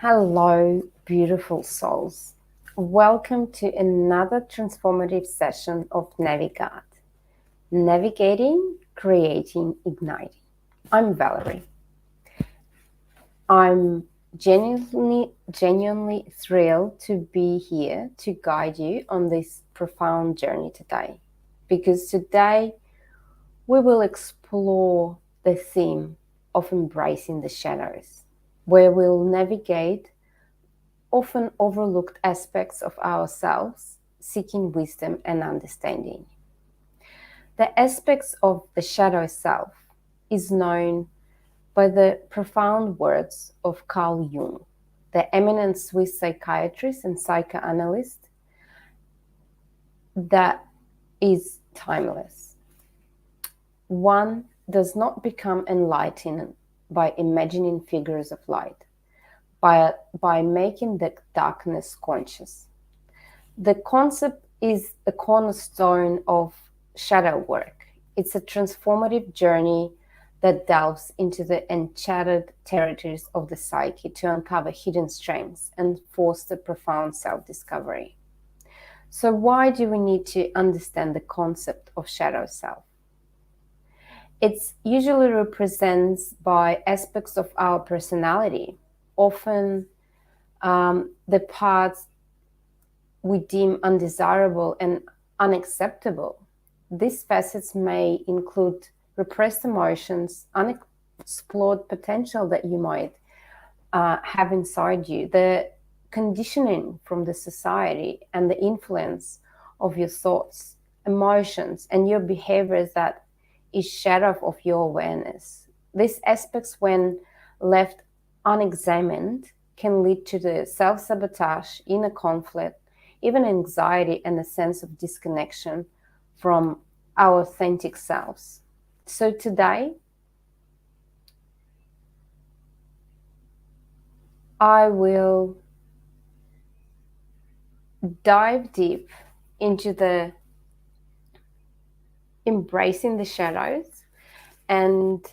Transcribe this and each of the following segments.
Hello, beautiful souls. Welcome to another transformative session of NavigArt. Navigating, creating, igniting. I'm Valerie. I'm genuinely thrilled to be here to guide you on this profound journey today. Because today we will explore the theme of embracing the shadows, where we'll navigate often overlooked aspects of ourselves, seeking wisdom and understanding. The aspects of the shadow self is known by the profound words of Carl Jung, the eminent Swiss psychiatrist and psychoanalyst that is timeless. One does not become enlightened by imagining figures of light, by making the darkness conscious. The concept is the cornerstone of shadow work. It's a transformative journey that delves into the enchanted territories of the psyche to uncover hidden strengths and foster profound self-discovery. So why do we need to understand the concept of shadow self? It's usually represented by aspects of our personality, often the parts we deem undesirable and unacceptable. These facets may include repressed emotions, unexplored potential that you might have inside you, the conditioning from the society, and the influence of your thoughts, emotions, and your behaviors that is shadow of your awareness. These aspects, when left unexamined, can lead to the self-sabotage, inner conflict, even anxiety, and a sense of disconnection from our authentic selves. So today, I will dive deep into the embracing the shadows, and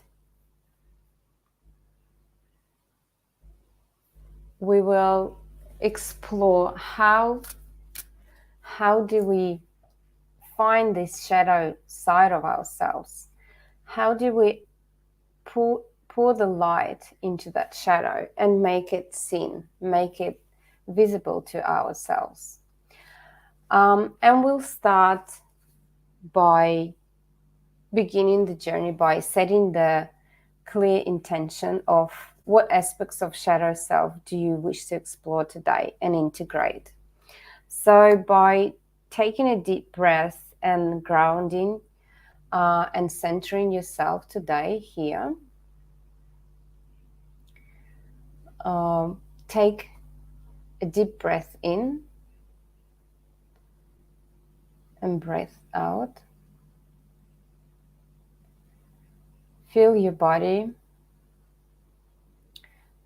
we will explore how do we find this shadow side of ourselves? How do we pour the light into that shadow and make it seen, make it visible to ourselves? And we'll start by beginning the journey by setting the clear intention of what aspects of shadow self do you wish to explore today and integrate. So by taking a deep breath and grounding and centering yourself today here, take a deep breath in and breath out. Feel your body.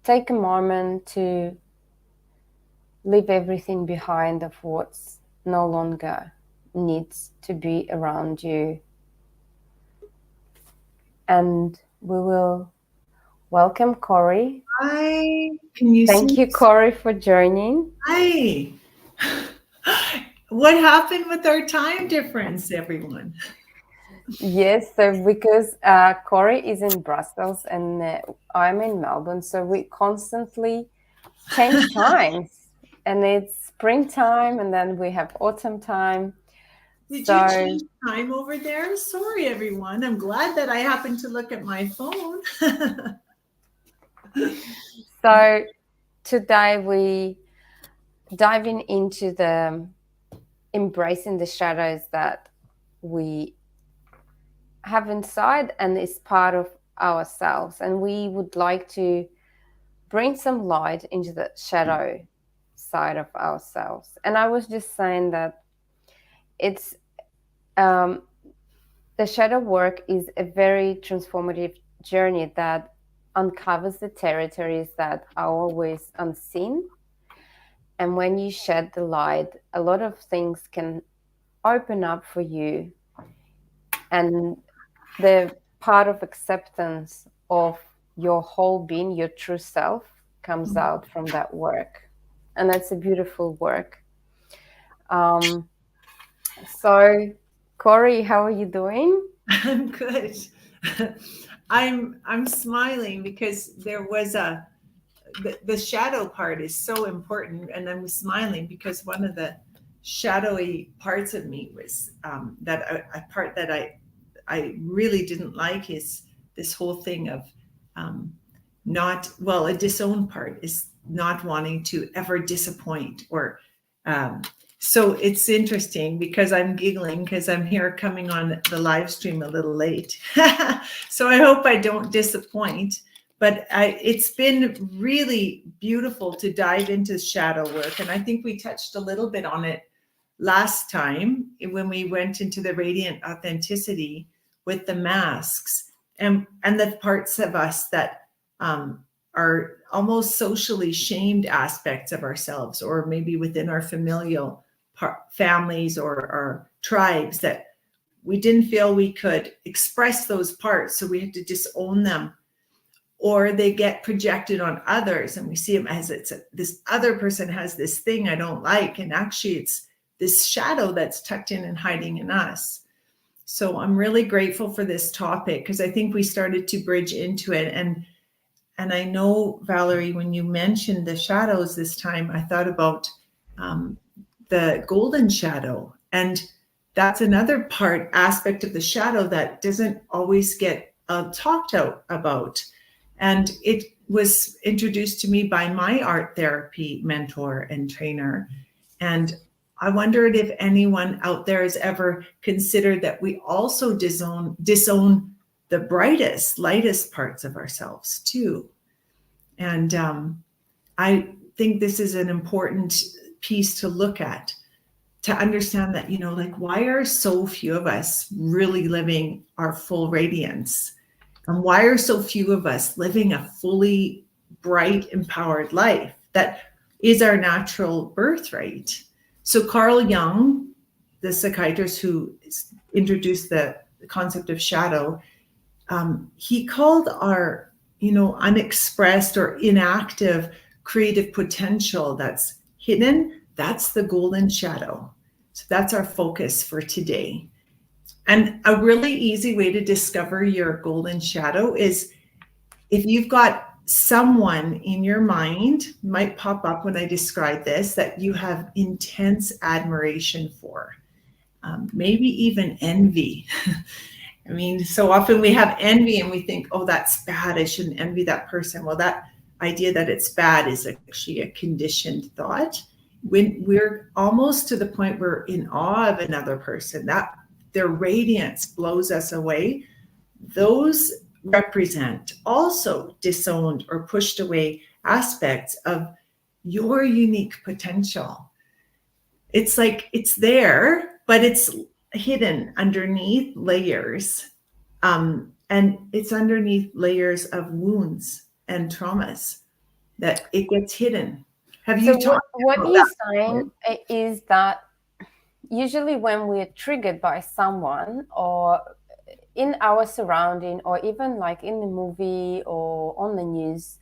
Take a moment to leave everything behind of what's no longer needs to be around you. And we will welcome Corey. Hi, can you Thank see? you, Corey, for joining. Hi. What happened with our time difference, everyone? Yes, so because Corey is in Brussels and I'm in Melbourne, so we constantly change times. And it's springtime and then we have autumn time. Did you So, change time over there? Sorry, everyone. I'm glad that I happened to look at my phone. so today we diving into the embracing the shadows that we have inside and is part of ourselves. And we would like to bring some light into the shadow side of ourselves. And I was just saying that it's um, the shadow work is a very transformative journey that uncovers the territories that are always unseen. And when you shed the light, a lot of things can open up for you. And the part of acceptance of your whole being, your true self, comes out from that work. And that's a beautiful work. So, Corey, how are you doing? I'm good. I'm smiling because there was the shadow part is so important, and I'm smiling because one of the shadowy parts of me was that a part that I really didn't like is this whole thing of not, well, a disowned part is not wanting to ever disappoint or so it's interesting because I'm giggling because I'm here coming on the live stream a little late. So I hope I don't disappoint, but it's been really beautiful to dive into shadow work. And I think we touched a little bit on it last time when we went into the radiant authenticity with the masks and the parts of us that are almost socially shamed aspects of ourselves, or maybe within our familial families or tribes that we didn't feel we could express those parts, so we had to disown them, or they get projected on others and we see them as this other person has this thing I don't like, and actually it's this shadow that's tucked in and hiding in us. So I'm really grateful for this topic because I think we started to bridge into it. And I know, Valerie, when you mentioned the shadows this time, I thought about the golden shadow. And that's another aspect of the shadow that doesn't always get talked about. And it was introduced to me by my art therapy mentor and trainer. And I wondered if anyone out there has ever considered that we also disown the brightest, lightest parts of ourselves too. And I think this is an important piece to look at, to understand that, like, why are so few of us really living our full radiance? And why are so few of us living a fully bright, empowered life that is our natural birthright? So Carl Jung, the psychiatrist who introduced the concept of shadow, he called our, unexpressed or inactive creative potential that's hidden, that's the golden shadow. So that's our focus for today. And a really easy way to discover your golden shadow is if you've got someone in your mind, might pop up when I describe this, that you have intense admiration for, maybe even envy. I mean, so often we have envy and we think, oh, that's bad, I shouldn't envy that person. Well, that idea that it's bad is actually a conditioned thought. When we're almost to the point we're in awe of another person, that their radiance blows us away, those represent also disowned or pushed away aspects of your unique potential. It's like it's there, but it's hidden underneath layers. And it's underneath layers of wounds and traumas that it gets hidden. Have you talked what about you're that? saying is that usually when we're triggered by someone or in our surrounding or even like in the movie or on the news,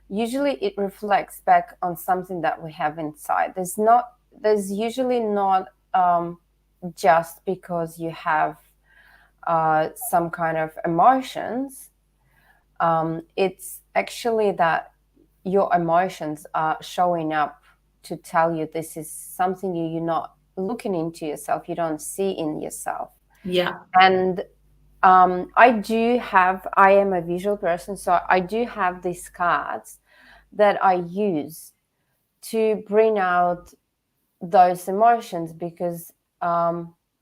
usually it reflects back on something that we have inside. There's usually not just because you have some kind of emotions. It's actually that your emotions are showing up to tell you this is something you're not looking into yourself, you don't see in yourself. Yeah. And I am a visual person, so I do have these cards that I use to bring out those emotions because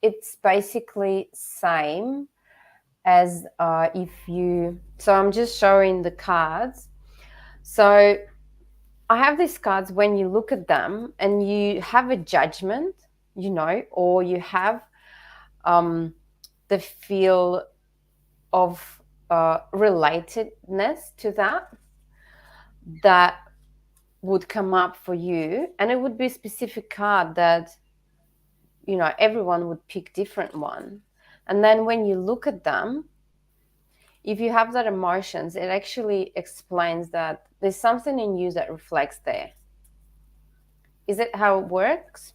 it's basically same as so I'm just showing the cards. So I have these cards, when you look at them and you have a judgment, or you have the feel of relatedness to that would come up for you, and it would be a specific card that everyone would pick different one. And then when you look at them, if you have that emotions, it actually explains that there's something in you that reflects there. Is it how it works?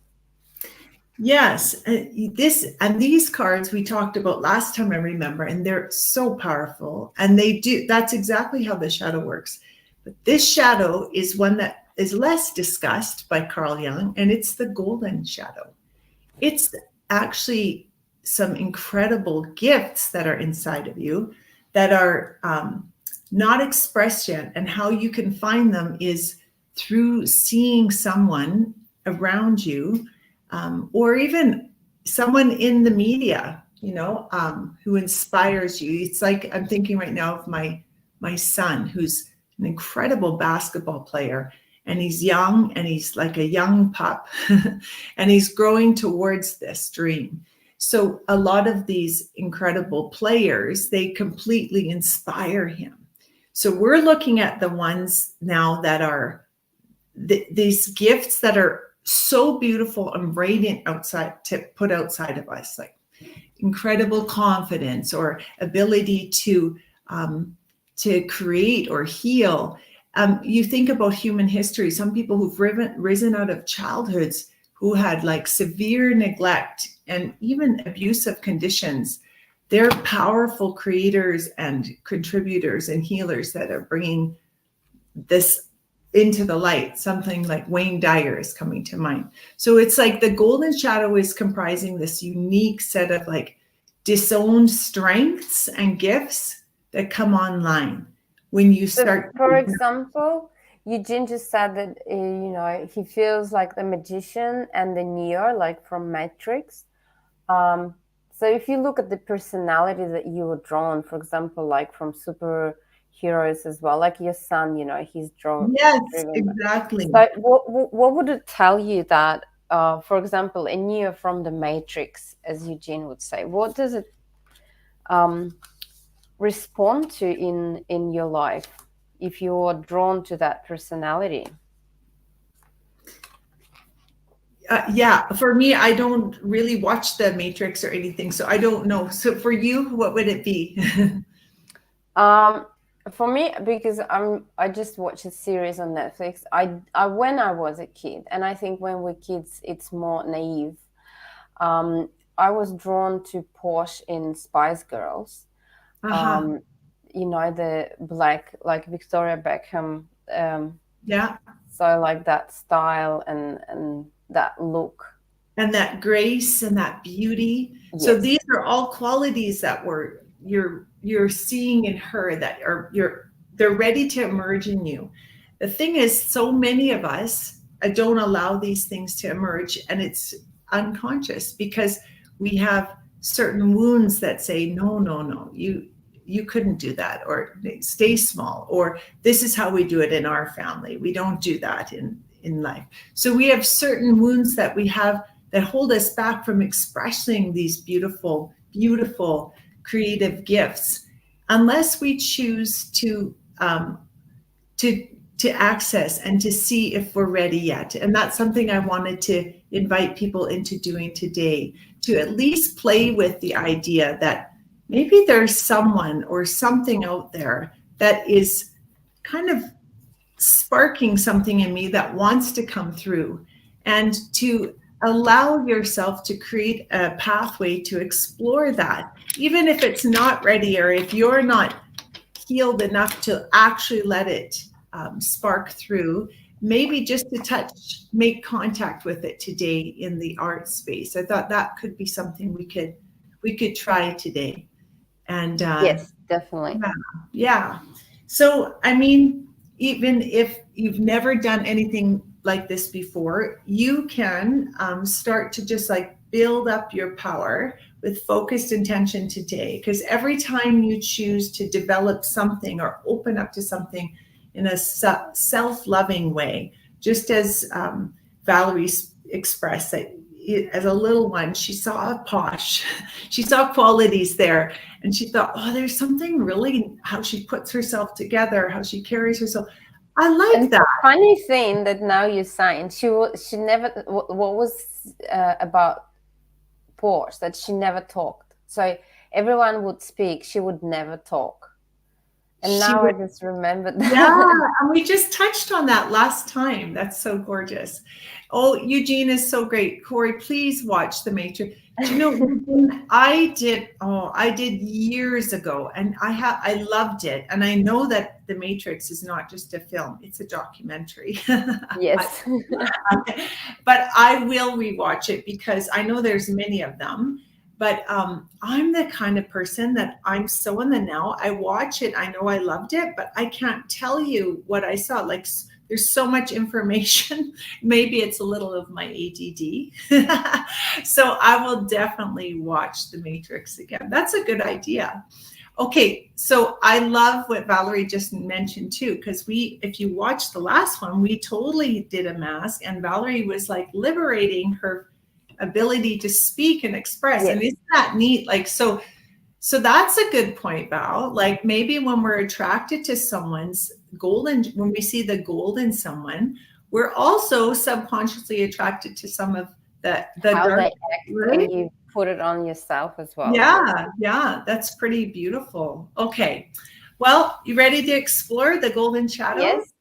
Yes, these cards we talked about last time, I remember, and they're so powerful. And they do, that's exactly how the shadow works. But this shadow is one that is less discussed by Carl Jung, and it's the golden shadow. It's actually some incredible gifts that are inside of you that are not expressed yet. And how you can find them is through seeing someone around you, or even someone in the media, who inspires you. It's like, I'm thinking right now of my son, who's an incredible basketball player, and he's young, and he's like a young pup, and he's growing towards this dream. So a lot of these incredible players, they completely inspire him. So we're looking at the ones now that are these gifts that are so beautiful and radiant outside, to put outside of us, like incredible confidence or ability to create or heal. You think about human history, some people who've risen out of childhoods who had like severe neglect and even abusive conditions. They're powerful creators and contributors and healers that are bringing this into the light. Something like Wayne Dyer is coming to mind. So it's like the golden shadow is comprising this unique set of like disowned strengths and gifts that come online when you start. For example, Eugene just said that he feels like the magician and the Neo, like from Matrix. So if you look at the personality that you were drawn, for example, like from superheroes as well, like your son, he's drawn. Yes, exactly. So what would it tell you that, for example, a Neo from the Matrix, as Eugene would say, what does it respond to in your life if you're drawn to that personality? Yeah, for me, I don't really watch the Matrix or anything, so I don't know. So for you, what would it be? For me, because I just watched a series on Netflix. I when I was a kid, and I think when we're kids, it's more naive. I was drawn to Porsche in Spice Girls. The black, like Victoria Beckham. Yeah. So like that style and that look. And that grace and that beauty. Yes. So these are all qualities that you're seeing in her that they're ready to emerge in you. The thing is, so many of us don't allow these things to emerge, and it's unconscious because we have certain wounds that say, no, you couldn't do that, or stay small, or this is how we do it in our family. We don't do that in life. So we have certain wounds that we have that hold us back from expressing these beautiful, beautiful creative gifts, unless we choose to access and to see if we're ready yet. And that's something I wanted to invite people into doing today, to at least play with the idea that maybe there's someone or something out there that is kind of sparking something in me that wants to come through, and to allow yourself to create a pathway to explore that, even if it's not ready, or if you're not healed enough to actually let it spark through. Maybe just to make contact with it today in the art space. I thought that could be something we could try today. And yes, definitely. Yeah. So I mean, even if you've never done anything like this before, you can start to just like build up your power with focused intention today. Because every time you choose to develop something or open up to something in a self-loving way, just as Valerie expressed, that as a little one, she saw a posh, she saw qualities there, and she thought, oh, there's something really, how she puts herself together, how she carries herself. I like that. Funny thing that now you're saying, she never, what was about Porsche, that she never talked. So everyone would speak, she would never talk. And She now I was, just remembered yeah, that. and we just touched on that last time. That's so gorgeous. Oh, Eugene is so great. Corey, please watch The Matrix. Do you know, Eugene, I did years ago, and I loved it. And I know that The Matrix is not just a film, it's a documentary. Yes. But I will rewatch it because I know there's many of them. But I'm the kind of person that I'm so in the now. I watch it. I know I loved it, but I can't tell you what I saw. Like there's so much information. Maybe it's a little of my ADD. So I will definitely watch The Matrix again. That's a good idea. Okay, so I love what Valerie just mentioned too, because if you watch the last one, we totally did a mask, and Valerie was like liberating her ability to speak and express. Yes. And isn't that neat? Like, so that's a good point, Val. Like maybe when we're attracted to someone's when we see the gold in someone, we're also subconsciously attracted to some of the How dark, they act, right? and you put it on yourself as well. Yeah, that's pretty beautiful. Okay, well, you ready to explore the golden shadow? Yes.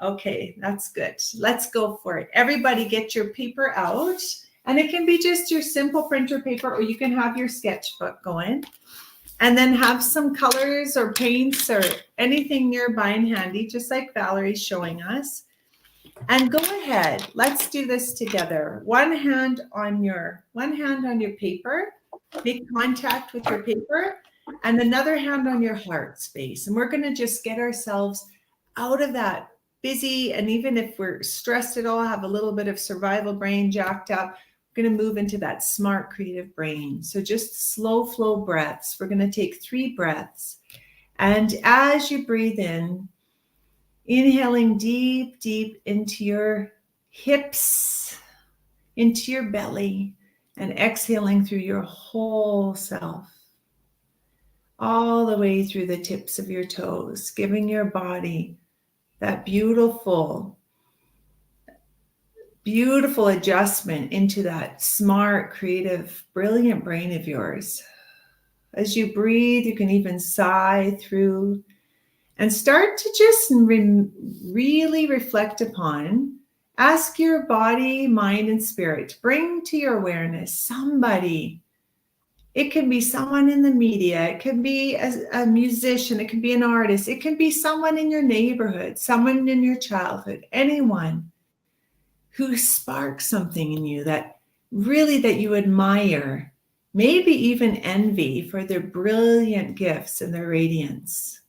Okay, that's good. Let's go for it. Everybody get your paper out, and it can be just your simple printer paper, or you can have your sketchbook going, and then have some colors or paints or anything nearby and handy, just like Valerie's showing us. And go ahead, let's do this together. One hand on your paper, make contact with your paper, and another hand on your heart space. And we're going to just get ourselves out of that busy, and even if we're stressed at all, have a little bit of survival brain jacked up, we're going to move into that smart creative brain. So just slow flow breaths. We're going to take 3 breaths. And as you breathe in, inhaling deep, deep into your hips, into your belly, and exhaling through your whole self, all the way through the tips of your toes, giving your body that beautiful, beautiful adjustment into that smart, creative, brilliant brain of yours. As you breathe, you can even sigh through and start to just really reflect upon, ask your body, mind, and spirit to bring to your awareness somebody. It can be someone in the media, it can be a musician, it can be an artist, it can be someone in your neighborhood, someone in your childhood, anyone who sparks something in you that you admire, maybe even envy for their brilliant gifts and their radiance.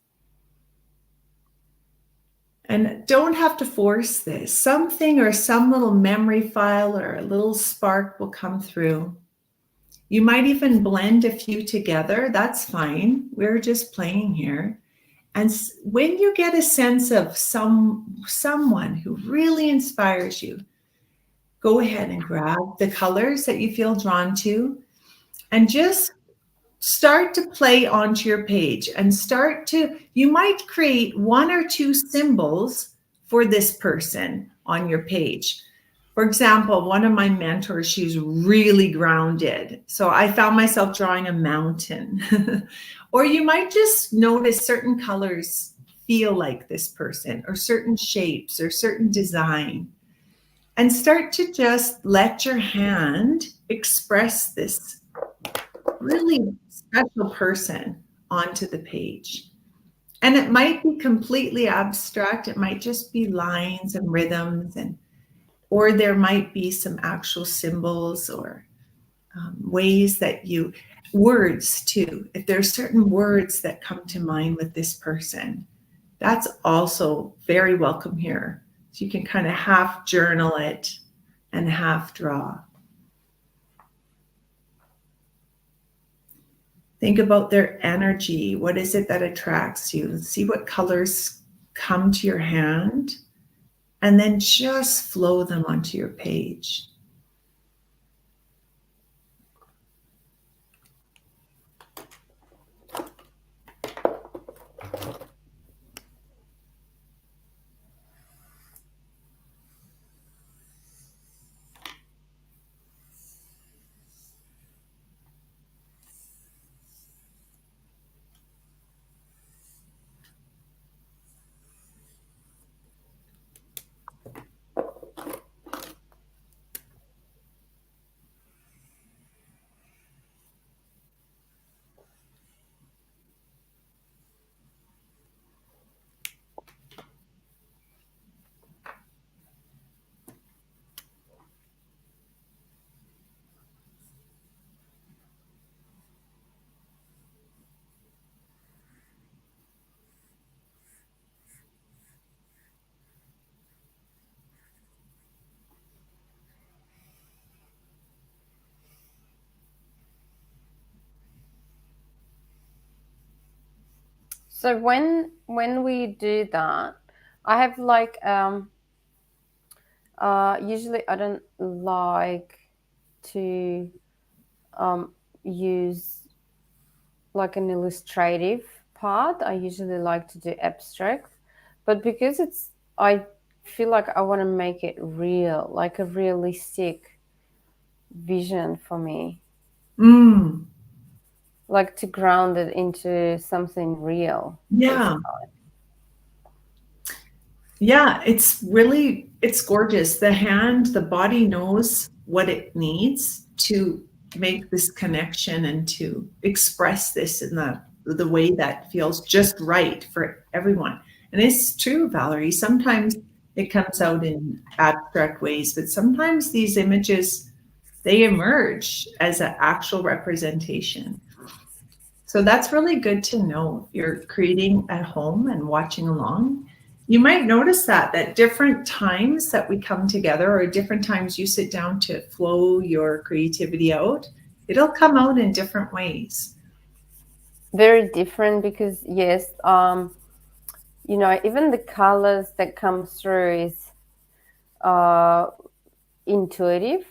And don't have to force this. Something or some little memory file or a little spark will come through. You might even blend a few together. That's fine. We're just playing here. And when you get a sense of someone who really inspires you, go ahead and grab the colors that you feel drawn to and just start to play onto your page and you might create 1 or 2 symbols for this person on your page. For example, one of my mentors, she's really grounded. So I found myself drawing a mountain. Or you might just notice certain colors feel like this person, or certain shapes or certain design. And start to just let your hand express this really special person onto the page. And it might be completely abstract. It might just be lines and rhythms, or there might be some actual symbols or ways that words too. If there's certain words that come to mind with this person, that's also very welcome here. So you can kind of half journal it and half draw. Think about their energy. What is it that attracts you? See what colors come to your hand, and then just flow them onto your page. So when we do that, I have like usually I don't like to use like an illustrative part. I usually like to do abstract, but because I feel like I want to make it real, like a realistic vision for me, Mm, like to ground it into something real this yeah. time. Yeah, it's gorgeous. The hand, the body knows what it needs to make this connection and to express this in the way that feels just right for everyone. And it's true, Valerie. Sometimes it comes out in abstract ways, but sometimes these images they emerge as an actual representation. So that's really good to know. If you're creating at home and watching along, you might notice that different times that we come together or different times you sit down to flow your creativity out, it'll come out in different ways. Very different because yes, even the colors that come through is uh, intuitive.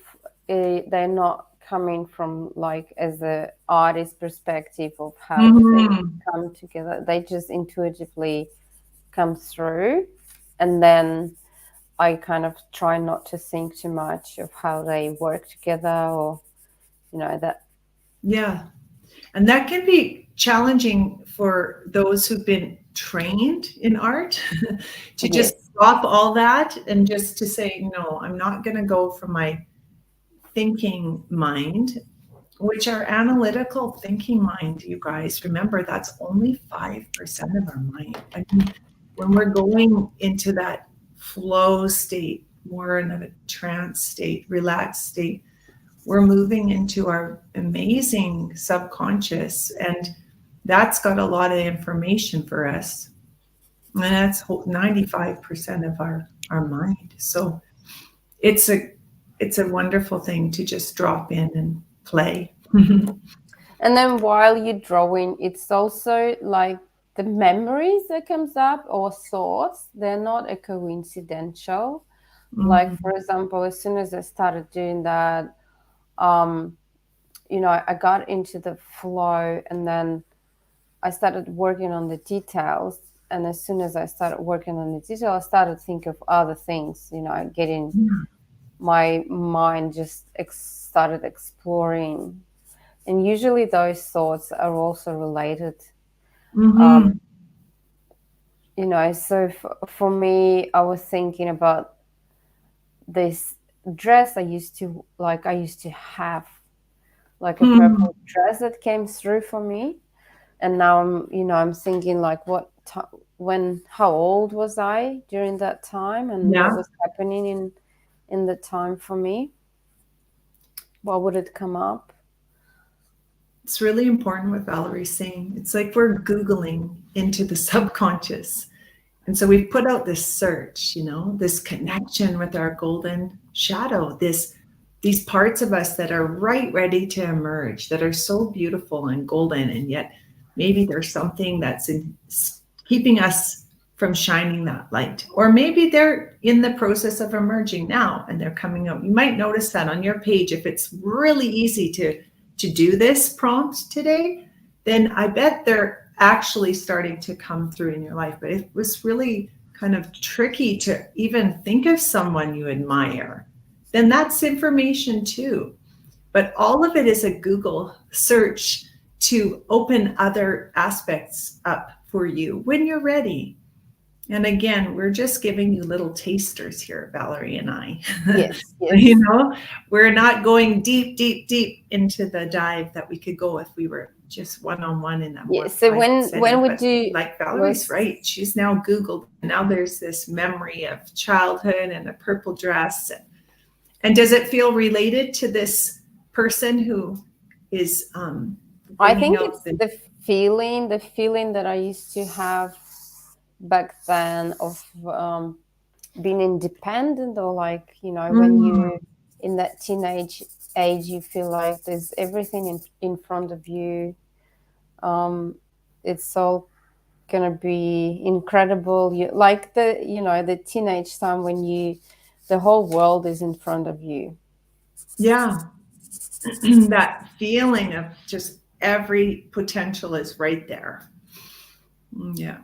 They're not coming from like as a artist perspective of how the things Mhm. come together. They just intuitively come through, and then I kind of try not to think too much of how they work together, or that. Yeah. And that can be challenging for those who've been trained in art to just Yes, stop all that and just to say, no, I'm not going to go from my thinking mind, which our analytical thinking mind, you guys, remember that's only 5% of our mind. I mean, when we're going into that flow state, more in a trance state, relaxed state, we're moving into our amazing subconscious. And that's got a lot of information for us. And that's 95% of our mind. So it's a it's a wonderful thing to just drop in and play. and then while you're drawing, it's also like the memories that comes up or thoughts. They're not a coincidental. Like Mhm. for example, as soon as I started doing that, um, I got into the flow, and then I started working on the details. And as soon as I started working on the detail, I started to think of other things, getting my mind just started exploring. And usually those thoughts are also related. Um, Mhm. so for me, I was thinking about this dress I used to have like a Hmm. purple dress that came through for me. And now I'm thinking like how old was I during that time, and what Yeah, was happening in the time for me? What would it come up? it's really important what Valerie's saying. It's like we're Googling into the subconscious. And so we've put out this search, this connection with our golden shadow, these parts of us that are right ready to emerge, that are so beautiful and golden, and yet maybe there's something that's keeping us from shining that light. Or maybe they're in the process of emerging now and they're coming out. You might notice that on your page, if it's really easy to do this prompt today, then I bet they're actually starting to come through in your life. But it was really kind of tricky to even think of someone you admire, then that's information too. But all of it is a Google search to open other aspects up for you when you're ready. And again, we're just giving you little tasters here, Valerie and I. Yes, you yes, know, we're not going deep, deep, deep into the dive that we could go if we were just one-on-one in a more yes. So private when setting. we But do like Valerie's was right, she's now Googled. And now there's this memory of childhood and a purple dress. And does it feel related to this person who is I bringing think out it's the the feeling that I used to have back then of being independent, or like when Mm, you in that teenage age, you feel like there's everything in front of you. um it's all gonna be incredible. You like the teenage time when the whole world is in front of you. Yeah. That feeling of just every potential is right there. Yeah.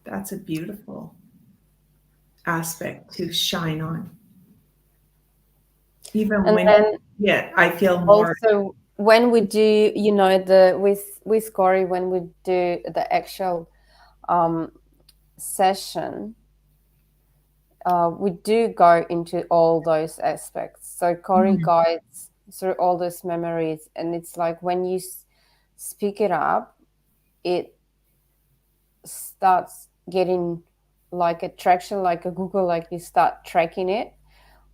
That's a beautiful aspect to shine on. Even And when, then yeah, I feel more. also when we do, the with Corey, when we do the actual session, we do go into all those aspects. So Corey Mm, guides through all those memories, and it's like when you speak it up, it starts getting like a traction, like a Google, like you start tracking it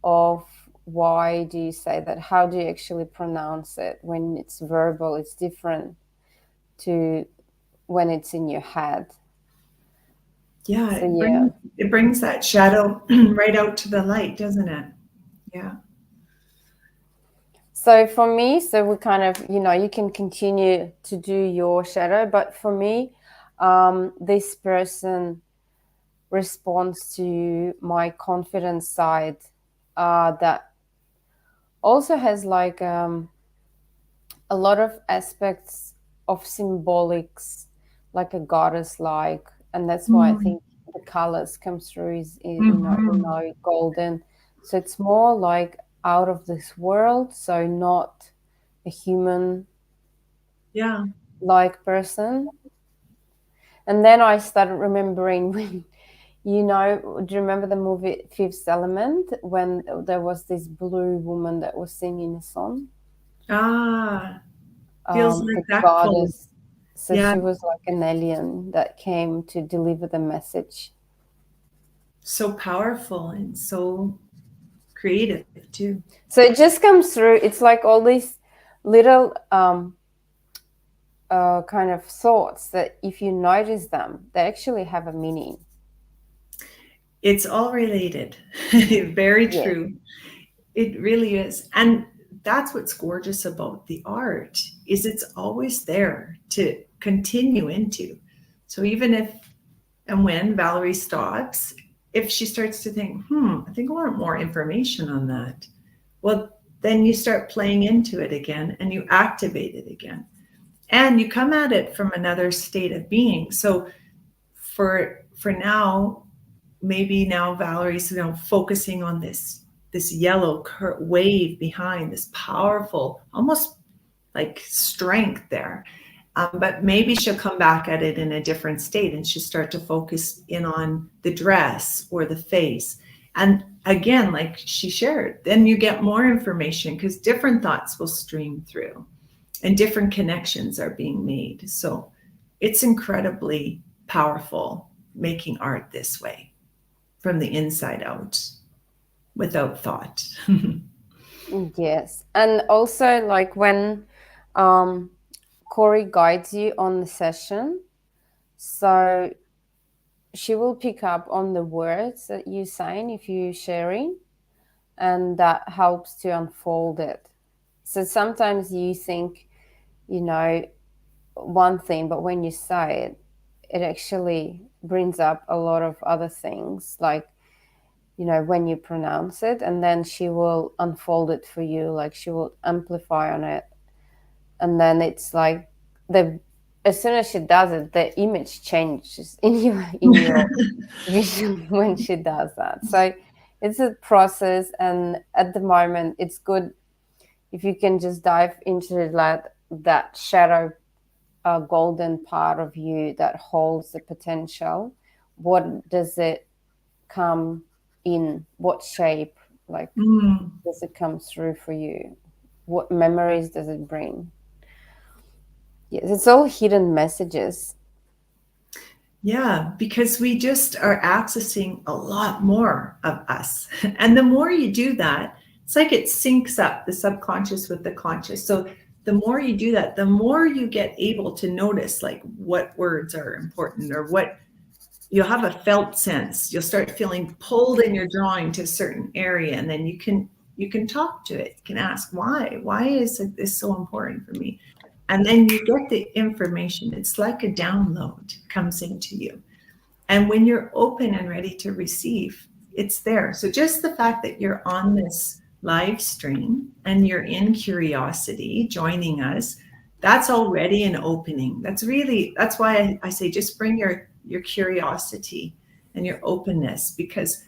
of why do you say that? How do you actually pronounce it? When it's verbal, it's different to when it's in your head. yeah, So yeah. it brings that shadow right out to the light, doesn't it? Yeah. So for me, so we kind of, you can continue to do your shadow, but for me, this person responds to my confidence side that also has like a lot of aspects of symbolics, like a goddess like, and that's why I Mm, think the colors come through is mhm. golden. So it's more like out of this world, so not a human Yeah. like person. And then I started remembering when, do you remember the movie Fifth Element when there was this blue woman that was singing a song? Ah, feels like The that close. goddess. So Yeah. she was like an alien that came to deliver the message. So powerful and so creative too. So it just comes through. It's like all these little kind of thoughts that if you notice them, they actually have a meaning. It's all related. Very Yeah. true. It really is. And that's what's gorgeous about the art is it's always there to continue into. So even if and when Valerie stops, if she starts to think, I think I want more information on that, well, then you start playing into it again and you activate it again. And you come at it from another state of being. So for now, maybe now Valerie's focusing on this yellow wave behind this powerful, almost like strength there. But maybe she'll come back at it in a different state and she'll start to focus in on the dress or the face. And again, like she shared, then you get more information because different thoughts will stream through and different connections are being made. So it's incredibly powerful making art this way from the inside out without thought. Yes. And also like when um, Corey guides you on the session, so she will pick up on the words that you're saying if you're sharing, and that helps to unfold it. So sometimes you think, one thing, but when you say it, it actually brings up a lot of other things, like, when you pronounce it, and then she will unfold it for you, like she will amplify on it. And then it's like as soon as she does it, the image changes in your vision when she does that. So it's a process, and at the moment it's good if you can just dive into that shadow golden part of you that holds the potential. What does it come in? What shape? Like, does it come through for you? What memories does it bring? Yes, it's all hidden messages. Yeah, because we just are accessing a lot more of us. And the more you do that, it's like it syncs up the subconscious with the conscious. So the more you do that, the more you get able to notice like what words are important or what you'll have a felt sense. You'll start feeling pulled in your drawing to a certain area, and then you can talk to it. You can ask why is this so important for me? And then you get the information. It's like a download comes into you. And when you're open and ready to receive, it's there. So just the fact that you're on this live stream and you're in curiosity joining us, that's already an opening. That's why I say just bring your curiosity and your openness, because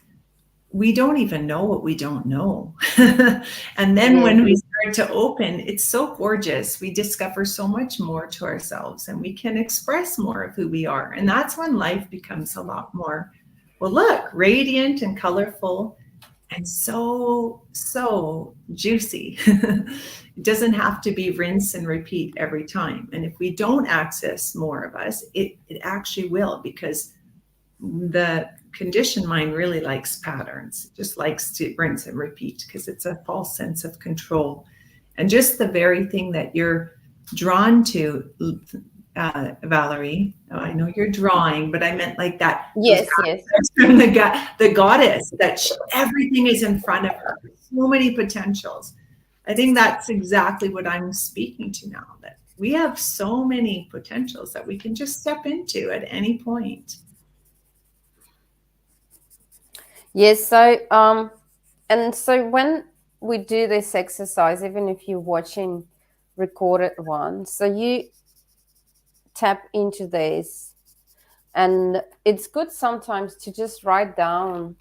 we don't even know what we don't know. And then when we start to open, it's so gorgeous. We discover so much more to ourselves, and we can express more of who we are. And that's when life becomes a lot more, well, look, radiant and colorful and so juicy. It doesn't have to be rinse and repeat every time. And if we don't access more of us, it actually will, because the conditioned mind really likes patterns. It just likes to rinse and repeat because it's a false sense of control. And just the very thing that you're drawn to, Valerie, I know you're drawing, but I meant like that. Yes. From the goddess, that everything is in front of her. So many potentials. I think that's exactly what I'm speaking to now, that we have so many potentials that we can just step into at any point. Yes. So, and so when we do this exercise, even if you're watching recorded one, so you tap into this, and it's good sometimes to just write down,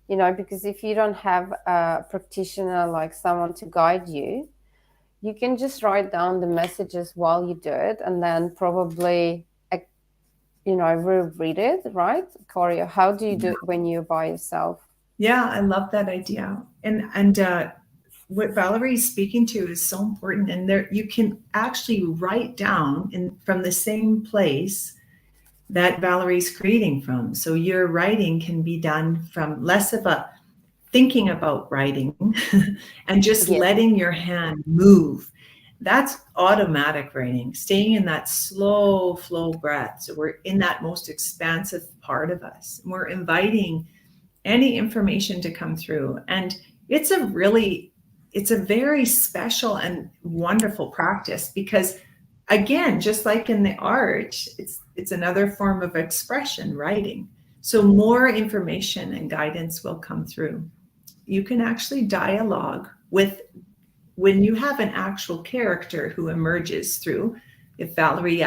you know, because if you don't have a practitioner like someone to guide you, you can just write down the messages while you do it, and then probably, you know, reread it, right? Coria, how do you do it when you're by yourself? Yeah, I love that idea. And what Valerie's speaking to is so important. And there, you can actually write down from the same place that Valerie's creating from. So your writing can be done from less of a thinking about writing and just letting your hand move. That's automatic writing, staying in that slow flow breath. So we're in that most expansive part of us. We're inviting any information to come through. And it's a very special and wonderful practice, because again, just like in the art, it's another form of expression, writing. So more information and guidance will come through. You can actually dialogue with, when you have an actual character who emerges through, if Valerie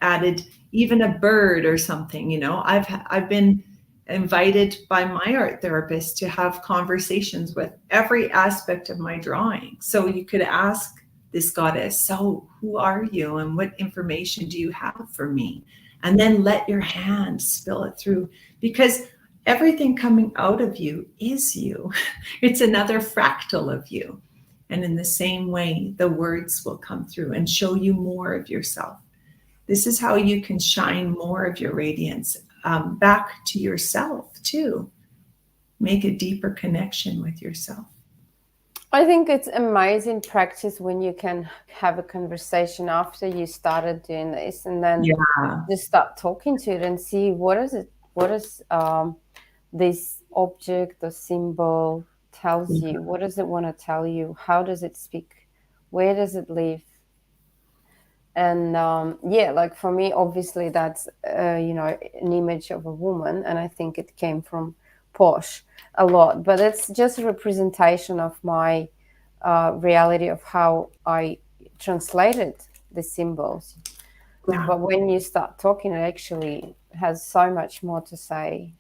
added even a bird or something, you know, I've been invited by my art therapist to have conversations with every aspect of my drawing. So you could ask this goddess, so who are you and what information do you have for me? And then let your hand spill it through, because everything coming out of you is you. It's another fractal of you. And in the same way, the words will come through and show you more of yourself. This is how you can shine more of your radiance back to yourself too. Make a deeper connection with yourself. I think it's amazing practice when you can have a conversation after you started doing this, and then just start talking to it and see what is this object or symbol tells you. What does it want to tell you? How does it speak? Where does it live? And like for me, obviously that's you know, an image of a woman, and I think it came from Posh a lot, but it's just a representation of my reality of how I translated the symbols. Yeah. But when you start talking, it actually has so much more to say.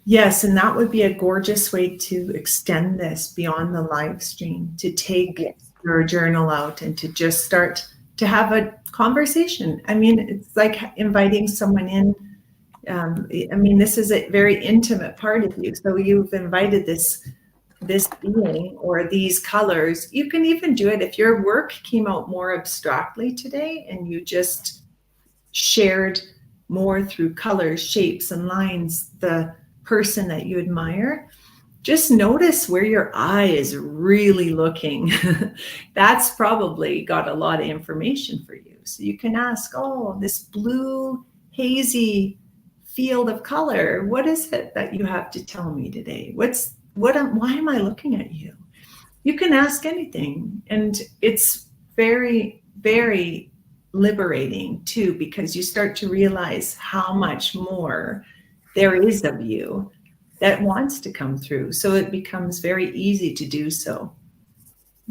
Yes, and that would be a gorgeous way to extend this beyond the live stream, to take your journal out and to just start to have a conversation. I mean, it's like inviting someone in. I mean, this is a very intimate part of you. So you've invited this being or these colors. You can even do it if your work came out more abstractly today and you just shared more through colors, shapes, and lines, the person that you admire. Just notice where your eye is really looking. That's probably got a lot of information for you. So you can ask, oh, this blue, hazy field of color, what is it that you have to tell me today? Why am I looking at you? You can ask anything. And it's very very liberating too, because you start to realize how much more there is of you that wants to come through. So it becomes very easy to do so.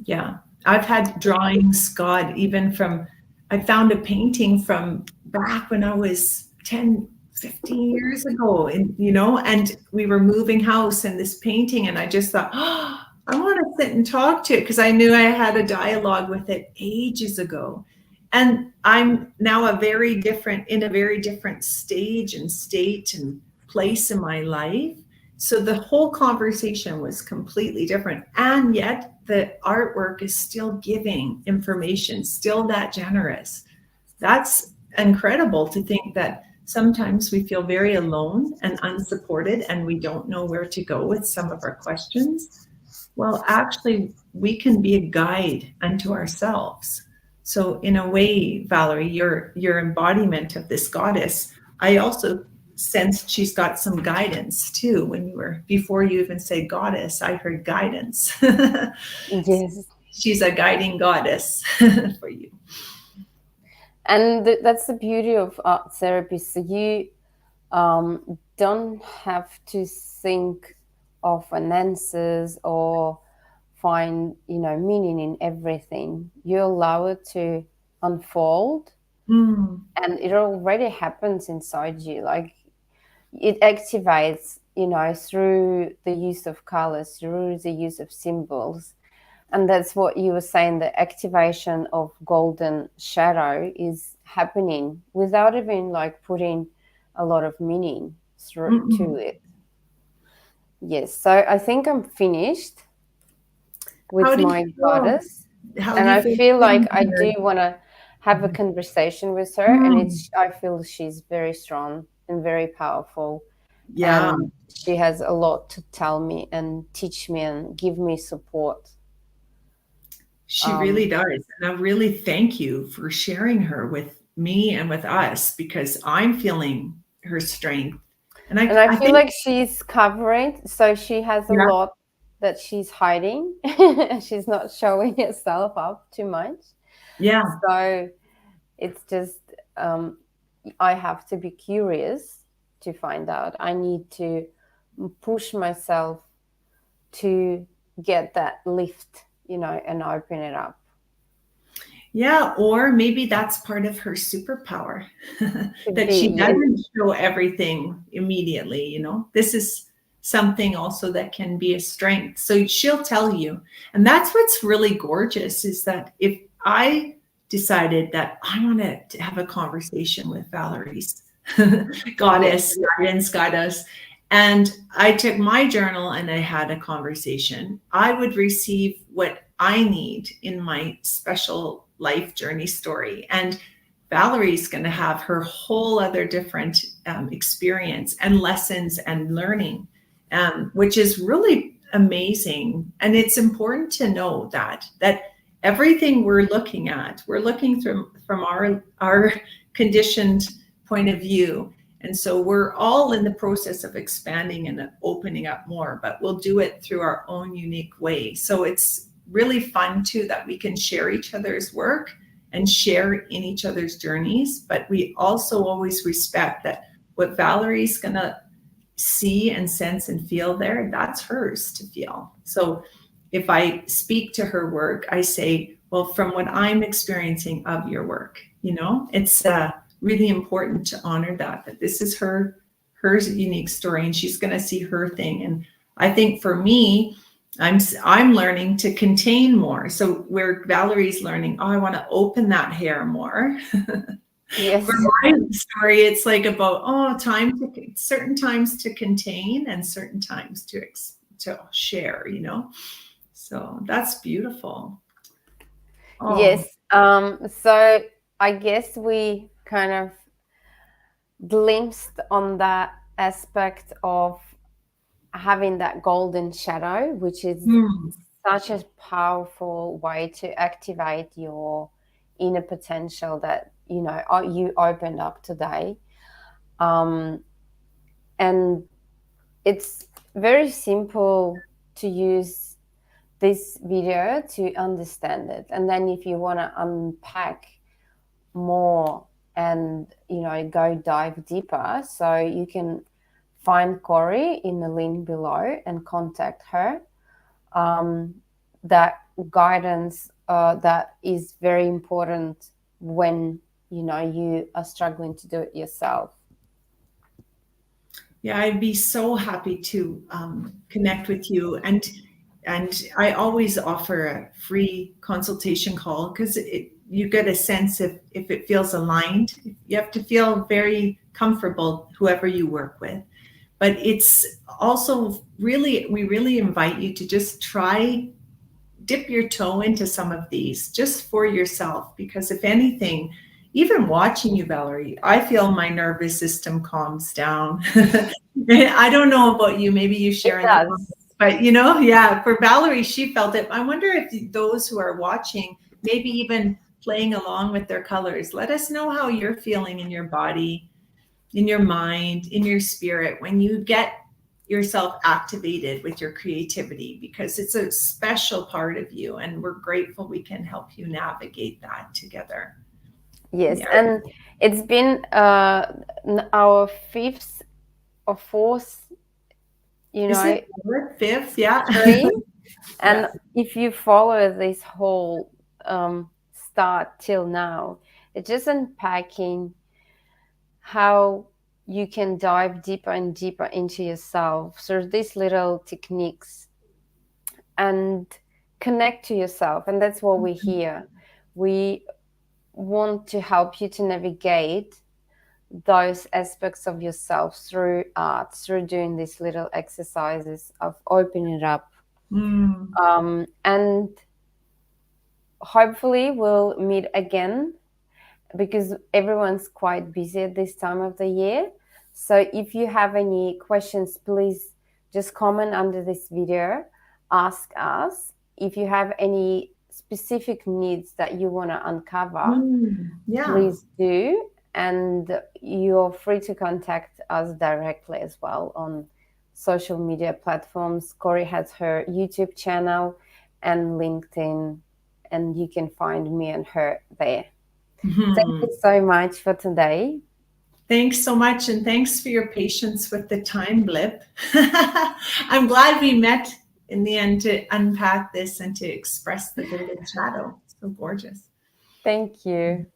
Yeah. I've had drawings, God, even from, I found a painting from back when I was 10, 15 years ago, and and we were moving house and this painting, and I just thought, oh, I want to sit and talk to it, because I knew I had a dialogue with it ages ago. And I'm now in a very different stage and state and place in my life. So the whole conversation was completely different. And yet the artwork is still giving information, still that generous. That's incredible to think that sometimes we feel very alone and unsupported, and we don't know where to go with some of our questions. Well, actually, we can be a guide unto ourselves. So in a way, Valerie, your embodiment of this goddess, I also sensed she's got some guidance too. Before you even say goddess, I heard guidance. Yes. She's a guiding goddess for you. And that's the beauty of art therapy. So you don't have to think of an answers or find, meaning in everything. You allow it to unfold, and it already happens inside you. Like, it activates, through the use of colors, through the use of symbols. And that's what you were saying, the activation of golden shadow is happening without even like putting a lot of meaning through to it. Yes. So I think I'm finished with my goddess. And I feel like I do want to have a conversation with her. And I feel she's very strong and very powerful. Yeah. And she has a lot to tell me and teach me and give me support. She really does. And I really thank you for sharing her with me and with us, because I'm feeling her strength. And I feel like she's covering, so she has a lot that she's hiding. She's not showing herself up too much. Yeah. So it's just, I have to be curious to find out. I need to push myself to get that lift, and open it up. Yeah, or maybe that's part of her superpower, that she doesn't show everything immediately. This is something also that can be a strength. So she'll tell you. And that's what's really gorgeous, is that if I decided that I want to have a conversation with Valerie's goddess, guidance, goddess, and I took my journal and I had a conversation, I would receive what I need in my special life journey story. And Valerie's going to have her whole other different experience and lessons and learning, which is really amazing. And it's important to know that everything we're looking at, we're looking from our conditioned point of view. And so we're all in the process of expanding and opening up more, but we'll do it through our own unique way. So it's really fun too that we can share each other's work and share in each other's journeys, but we also always respect that what Valerie's going to see and sense and feel there, that's hers to feel. So if I speak to her work, I say, well, from what I'm experiencing of your work, it's really important to honor that this is her unique story, and she's going to see her thing. And I think for me, I'm learning to contain more. So where Valerie's learning, I want to open that hair more. Yes. For my story, it's like about certain times to contain and certain times to share. So that's beautiful. Oh. Yes. So I guess we kind of glimpsed on that aspect of having that golden shadow, which is such a powerful way to activate your inner potential that you opened up today. And it's very simple to use this video to understand it. And then if you want to unpack more and, you know, go dive deeper, so you can find Corey in the link below and contact her. That guidance that is very important when, you know, you are struggling to do it yourself. Yeah, I'd be so happy to connect with you, and I always offer a free consultation call, because you get a sense if it feels aligned. You have to feel very comfortable, whoever you work with. But it's also really, we really invite you to just dip your toe into some of these just for yourself, because if anything, even watching you, Valerie, I feel my nervous system calms down. I don't know about you, maybe you share in the comments, but you know, yeah, for Valerie, she felt it. I wonder if those who are watching, maybe even playing along with their colors, let us know how you're feeling in your body, in your mind, in your spirit, when you get yourself activated with your creativity, because it's a special part of you, and we're grateful we can help you navigate that together. Yes, yeah. And it's been our fifth or fourth, you know, fifth, yeah. Stream. And if you follow this whole start till now, it's just unpacking how you can dive deeper and deeper into yourself through these little techniques and connect to yourself. And that's what we're here. We want to help you to navigate those aspects of yourself through art, through doing these little exercises of opening it up. And hopefully we'll meet again, because everyone's quite busy at this time of the year. So if you have any questions, please just comment under this video, ask us. If you have any specific needs that you want to uncover, please do. And you're free to contact us directly as well on social media platforms. Corey has her YouTube channel and LinkedIn, and you can find me and her there. Thank you so much for today. Thanks so much, and thanks for your patience with the time blip. I'm glad we met in the end to unpack this and to express the golden shadow. So gorgeous. Thank you.